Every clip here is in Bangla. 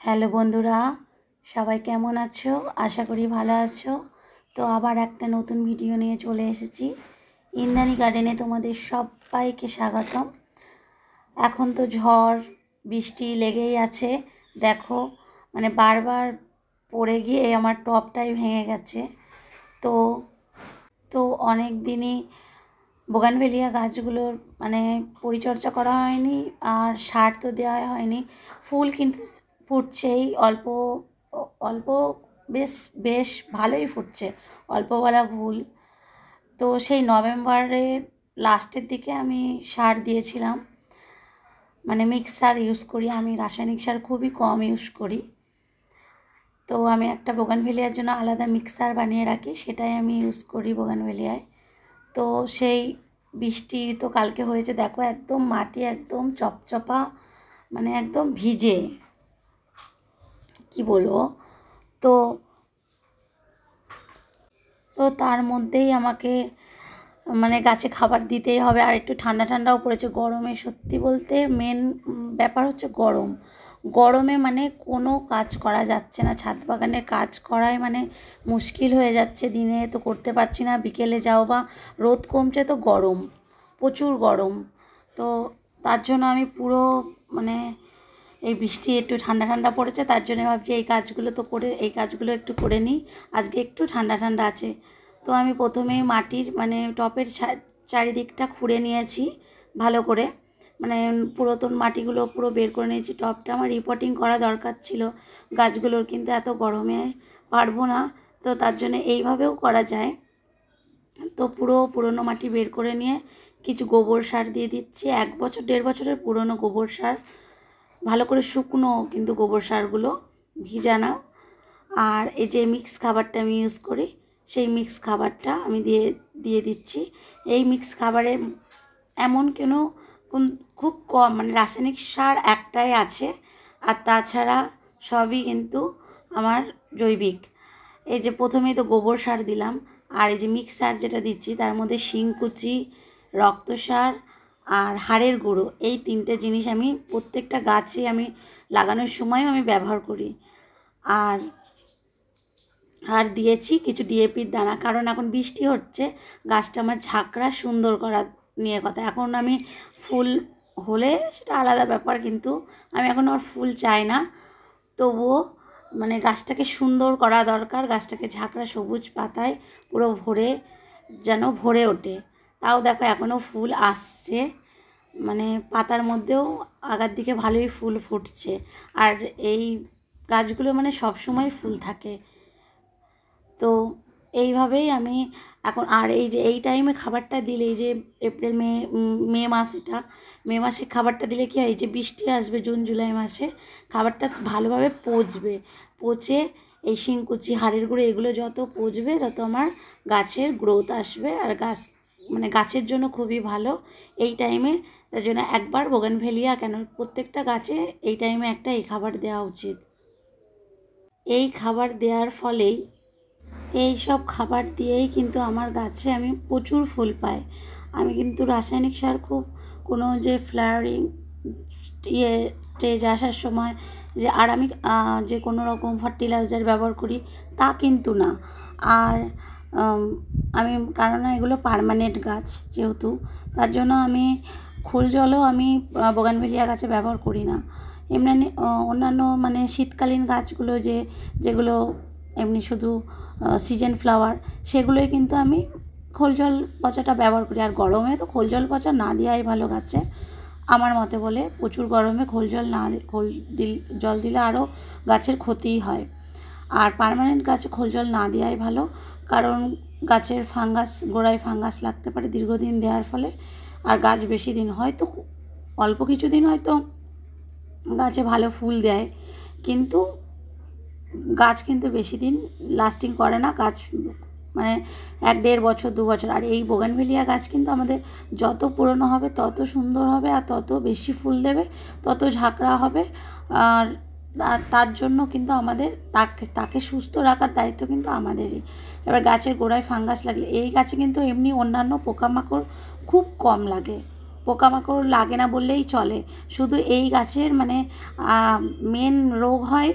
হ্যালো বন্ধুরা, সবাই কেমন আছো? আশা করি ভালো আছো। তো আবার একটা নতুন ভিডিও নিয়ে চলে এসেছি। ইন্দ্রাণী গার্ডেনে তোমাদের সবাইকে স্বাগতম। এখন তো ঝড় বৃষ্টি লেগেই আছে। দেখো, মানে বারবার পড়ে গিয়ে আমার টবটাই ভেঙে গেছে। তো তো অনেক দিনই বোগানভেলিয়া গাছগুলোর মানে পরিচর্যা করা হয়নি, আর সার তো দেওয়া হয়নি। ফুল কিন্তু ফুটছেই, অল্প অল্প, বেশ বেশ ভালোই ফুটছে, অল্প বলা ভুল। তো সেই নভেম্বরের লাস্টের দিকে আমি সার দিয়েছিলাম, মানে মিক্স সার ইউজ করি আমি, রাসায়নিক সার খুবই কম ইউজ করি। তো আমি একটা বোগানভেলিয়ার জন্য আলাদা মিক্সার বানিয়ে রাখি, সেটাই আমি ইউজ করি বোগানভেলিয়ায়। তো সেই বৃষ্টি তো কালকে হয়েছে, দেখো একদম মাটি একদম চপচপা, মানে একদম ভিজে, কি বলবো। তো তো তার মধ্যেই আমাকে মানে গাছে খাবার দিতেই হবে। আর একটু ঠান্ডা ঠান্ডাও পড়েছে। গরমে সত্যি বলতে মেন ব্যাপার হচ্ছে গরম। গরমে মানে কোনো কাজ করা যাচ্ছে না, ছাদ বাগানের কাজ করাই মানে মুশকিল হয়ে যাচ্ছে। দিনে তো করতে পারছি না, বিকেলে যাও বা রোদ কমছে তো গরম, প্রচুর গরম। তো তার জন্য আমি পুরো মানে এই বৃষ্টি একটু ঠান্ডা ঠান্ডা পড়েছে, তার জন্য ভাবছি এই কাজগুলো একটু করে নিই। আজকে একটু ঠান্ডা ঠান্ডা আছে। তো আমি প্রথমেই মাটির মানে টপের চারিদিকটা খুঁড়ে নিয়েছি ভালো করে, মানে পুরাতন মাটিগুলো পুরো বের করে নিয়েছি। টপটা আমার রিপোর্টিং করা দরকার ছিল গাছগুলোর, কিন্তু এত গরমে পারবো না। তো তার জন্য এইভাবেও করা যায়। তো পুরো পুরনো মাটি বের করে নিয়ে কিছু গোবর সার দিয়ে দিচ্ছি, 1-1.5 বছরের পুরনো গোবর সার, ভালো করে শুকনো কিন্তু গোবর সারগুলো, ভিজানো। আর এই যে মিক্স খাবারটা আমি ইউজ করি, সেই মিক্স খাবারটা আমি দিয়ে দিচ্ছি। এই মিক্স খাবারের এমন খুব কম, মানে রাসায়নিক সার একটাই আছে, আর তাছাড়া সবই কিন্তু আমার জৈবিক। এই যে প্রথমেই তো গোবর সার দিলাম, আর এই যে মিক্স সার যেটা দিচ্ছি তার মধ্যে শিংকুচি, রক্ত সার আর হাড়ের গুঁড়ো, এই 3টে জিনিস আমি প্রত্যেকটা গাছে আমি লাগানোর সময়ও আমি ব্যবহার করি। আর আর দিয়েছি কিছু ডিএপির দানা, কারণ এখন বৃষ্টি হচ্ছে, গাছটা আমার ঝাঁকড়া সুন্দর করা নিয়ে কথা। এখন আমি ফুল হলে সেটা আলাদা ব্যাপার, কিন্তু আমি এখন আর ফুল চাই না। তবুও মানে গাছটাকে সুন্দর করা দরকার, গাছটাকে ঝাঁকড়া সবুজ পাতায় পুরো ভরে ওঠে। তাও দেখো এখনও ফুল আসছে, মানে পাতার মধ্যেও আগার দিকে ভালোই ফুল ফুটছে। আর এই গাছগুলো মানে সবসময় ফুল থাকে। তো এইভাবেই আমি এখন, আর এই যে এই টাইমে খাবারটা দিলে, এই যে এপ্রিল মে মাস, মে মাসে খাবারটা দিলে কী হয়, এই যে বৃষ্টি আসবে জুন জুলাই মাসে, খাবারটা ভালোভাবে পচে এই শিংকুচি, হাড়ের গুঁড়ো, এগুলো যত পচবে তত আমার গাছের গ্রোথ আসবে, আর মানে গাছের জন্য খুবই ভালো এই টাইমে। তার জন্য একবার বোগানভেলিয়া কেন, প্রত্যেকটা গাছে এই টাইমে একটা এই খাবার দেওয়া উচিত। এই খাবার দেওয়ার ফলেই, এই সব খাবার দিয়েই কিন্তু আমার গাছে আমি প্রচুর ফুল পাই। আমি কিন্তু রাসায়নিক সার কোনো যে ফ্লাওয়ারিং স্টেজ আসার সময় যে আর আমি যে কোনো রকম ফার্টিলাইজার ব্যবহার করি তা কিন্তু না। আর আমি, কারণ এগুলো পার্মানেন্ট গাছ যেহেতু, তার জন্য আমি খোল জলও আমি বোগানভেলিয়া গাছে ব্যবহার করি না। এমনি অন্যান্য মানে শীতকালীন গাছগুলো যেগুলো এমনি শুধু সিজন ফ্লাওয়ার, সেগুলোই কিন্তু আমি খোল জল পচাটা ব্যবহার করি। আর গরমে তো খোল জল পচা না দেওয়াই ভালো গাছে, আমার মতে বলে। প্রচুর গরমে জল দিলে আরও গাছের ক্ষতিই হয়। আর পার্মানেন্ট গাছে খোল জল না দেওয়াই ভালো, কারণ গাছের গোড়ায় ফাঙ্গাস লাগতে পারে দীর্ঘদিন দেওয়ার ফলে। আর গাছ বেশি দিন, হয়তো অল্প কিছুদিন হয়তো গাছে ভালো ফুল দেয়, কিন্তু গাছ কিন্তু বেশি দিন লাস্টিং করে না। গাছ মানে 1-1.5 বছর 2 বছর। আর এই বোগানভেলিয়া গাছ কিন্তু আমাদের যত পুরনো হবে তত সুন্দর হবে, আর তত বেশি ফুল দেবে, তত ঝাঁকড়া হবে। আর তার জন্য কিন্তু আমাদের তাকে সুস্থ রাখার দায়িত্ব কিন্তু আমাদেরই। এবার গাছের গোড়ায় ফাঙ্গাস লাগলে, এই গাছে কিন্তু এমনি অন্যান্য পোকামাকড় খুব কম লাগে, পোকামাকড় লাগে না বললেই চলে। শুধু এই গাছের মানে মেন রোগ হয়,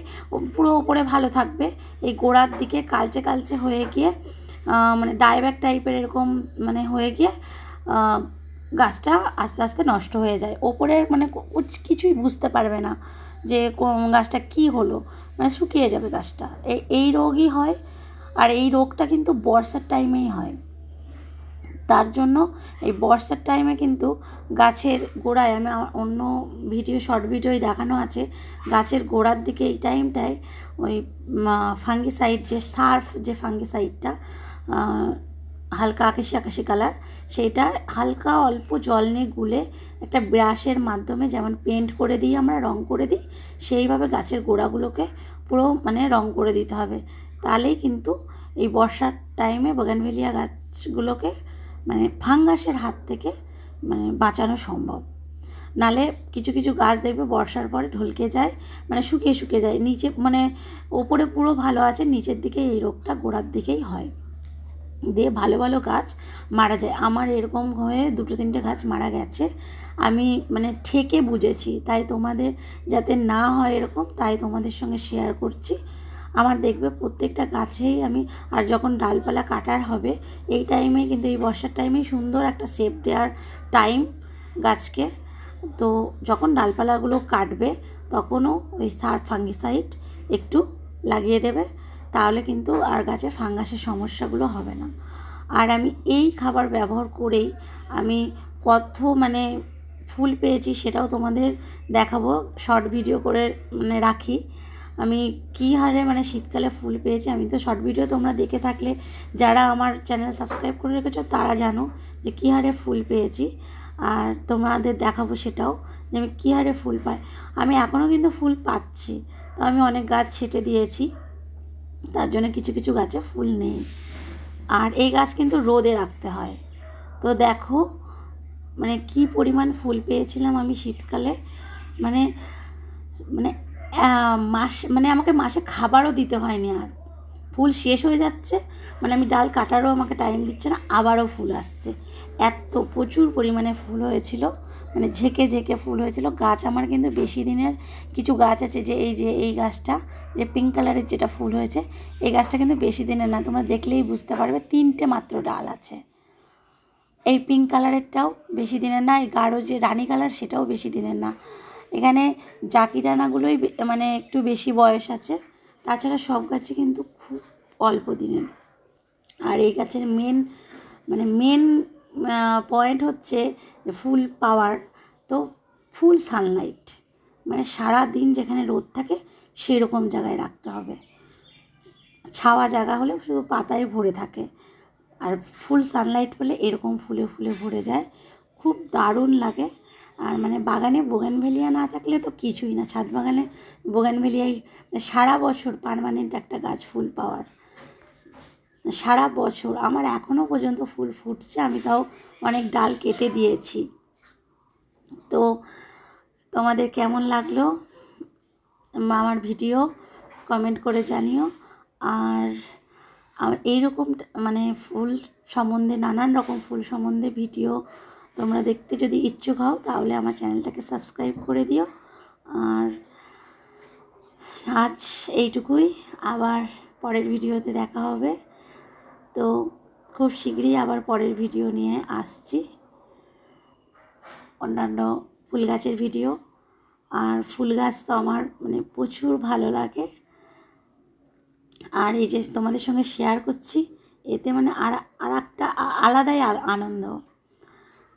পুরো ওপরে ভালো থাকবে, এই গোড়ার দিকে কালচে কালচে হয়ে গিয়ে মানে ডাইব্যাক টাইপের এরকম মানে হয়ে গিয়ে গাছটা আস্তে আস্তে নষ্ট হয়ে যায়। ওপরের মানে কিছুই বুঝতে পারবে না যে গাছটা কি হলো, মানে শুকিয়ে যাবে গাছটা। এই রোগই হয়। আর এই রোগটা কিন্তু বর্ষার টাইমেই হয়। তার জন্য এই বর্ষার টাইমে কিন্তু গাছের গোড়ায়, আমি অন্য শর্ট ভিডিওয় দেখানো আছে, গাছের গোড়ার দিকে এই টাইমটায় ওই ফাঙ্গিসাইড, যে সার্ফ, যে ফাঙ্গিসাইডটা হালকা আকাশি আকাশি কালার, সেইটা হালকা অল্প জল নিয়ে গুলে একটা ব্রাশের মাধ্যমে, যেমন পেন্ট করে দিই আমরা, রং করে দিই, সেইভাবে গাছের গোড়াগুলোকে পুরো মানে রং করে দিতে হবে। তাহলেই কিন্তু এই বর্ষার টাইমে বোগানভেলিয়া গাছগুলোকে মানে ফাঙ্গাসের হাত থেকে মানে বাঁচানো সম্ভব। নালে কিছু কিছু গাছ দেখবে বর্ষার পরে ঢলকে যায়, মানে শুকিয়ে শুকিয়ে যায়, নিচে মানে ওপরে পুরো ভালো আছে, নিচের দিকে এই রোগটা গোড়ার দিকেই হয়, দিয়ে ভালো ভালো গাছ মারা যায়। আমার এরকম হয়ে 2-3টে গাছ মারা গেছে, আমি মানে ঠেকে বুঝেছি। তাই তোমাদের যাতে না হয় এরকম, তাই তোমাদের সঙ্গে শেয়ার করছি। আমার দেখবে প্রত্যেকটা গাছেই আমি, আর যখন ডালপালা কাটার হবে এই টাইমে কিন্তু, এই বর্ষার টাইমেই সুন্দর একটা শেপ দেওয়ার টাইম গাছকে। তো যখন ডালপালাগুলো কাটবে তখনও ওই সার ফাঙ্গিসাইড একটু লাগিয়ে দেবে, তাহলে কিন্তু আর গাছে ফাঙ্গাসের সমস্যাগুলো হবে না। আর আমি এই খাবার ব্যবহার করেই আমি কত মানে ফুল পেয়েছি সেটাও তোমাদের দেখাবো, শর্ট ভিডিও করে মানে রাখি আমি কী হারে মানে শীতকালে ফুল পেয়েছি। আমি তো শর্ট ভিডিও তোমরা দেখে থাকলে, যারা আমার চ্যানেল সাবস্ক্রাইব করে রেখেছো তারা জানো যে কী হারে ফুল পেয়েছি। আর তোমাদের দেখাবো সেটাও যে আমি কী হারে ফুল পাই। আমি এখনও কিন্তু ফুল পাচ্ছি, তো আমি অনেক গাছ ছেটে দিয়েছি, তার জন্য কিছু কিছু গাছে ফুল নেই। আর এই গাছ কিন্তু রোদে রাখতে হয়। তো দেখো মানে কি পরিমাণ ফুল পেয়েছিলাম আমি শীতকালে, মানে মানে মানে আমাকে মাসে খাবারও দিতে হয়নি, আর ফুল শেষ হয়ে যাচ্ছে, মানে আমি ডাল কাটারও আমাকে টাইম দিচ্ছে না, আবারও ফুল আসছে। এত প্রচুর পরিমাণে ফুল হয়েছিল, মানে ঝেঁকে ঝেঁকে ফুল হয়েছিল। গাছ আমার কিন্তু বেশি দিনের কিছু গাছ আছে, যে এই গাছটা যে পিঙ্ক কালারের যেটা ফুল হয়েছে, এই গাছটা কিন্তু বেশি দিনের না, তোমরা দেখলেই বুঝতে পারবে, 3টে মাত্র ডাল আছে। এই পিঙ্ক কালারেরটাও বেশি দিনের না, এই গাঢ় যে রানী কালার সেটাও বেশি দিনের না। এখানে জাকিডানাগুলোই মানে একটু বেশি বয়স আছে, তাছাড়া সব গাছই কিন্তু খুব অল্প দিনের। আর এই গাছের মেন পয়েন্ট হচ্ছে ফুল পাওয়ার। তো ফুল সানলাইট, মানে সারা দিন যেখানে রোদ থাকে সেই রকম জায়গায় রাখতে হবে। ছাওয়া জায়গা হলে শুধু পাতায় ভরে থাকে, আর ফুল সানলাইট পেলে এরকম ফুলে ফুলে ভরে যায়, খুব দারুণ লাগে। আর মানে বাগানে বোগানভেলিয়া না থাকলে তো কিছুই না, ছাদ বাগানে বোগানভেলিয়াই সারা বছর পার্মানেন্ট একটা গাছ ফুল পাওয়ার, সারা বছর। আমার এখনও পর্যন্ত ফুল ফুটছে, আমি তাও অনেক ডাল কেটে দিয়েছি। তো তোমাদের কেমন লাগলো আমার ভিডিও কমেন্ট করে জানিও। আর এইরকম মানে ফুল সম্বন্ধে, নানান রকম ফুল সম্বন্ধে ভিডিও তোমরা দেখতে যদি ইচ্ছুক হও, তাহলে আমার চ্যানেলটাকে সাবস্ক্রাইব করে দিও। আর আজ এইটুকুই, আবার পরের ভিডিওতে দেখা হবে। তো খুব শীঘ্রই আবার পরের ভিডিও নিয়ে আসছি, অন্যান্য ফুল গাছের ভিডিও। আর ফুল গাছ তো আমার মানে প্রচুর ভালো লাগে, আর এই যে তোমাদের সঙ্গে শেয়ার করছি, এতে মানে আর একটা আলাদাই আনন্দ।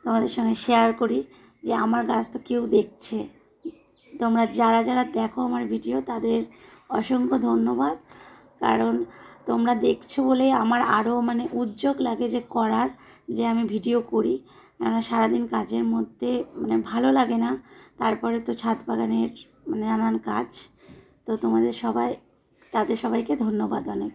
তোমাদের সঙ্গে শেয়ার করি যে আমার গাছ তো কেউ দেখছে। তোমরা যারা যারা দেখো আমার ভিডিও, তাদের অসংখ্য ধন্যবাদ, কারণ তোমরা দেখছো বলেই আমার আরও মানে উদ্যোগ লাগে যে করার, যে আমি ভিডিও করি। কেননা সারাদিন কাজের মধ্যে মানে ভালো লাগে না, তারপরে তো ছাদ বাগানের মানে নানান কাজ। তো তাদের সবাইকে ধন্যবাদ অনেক।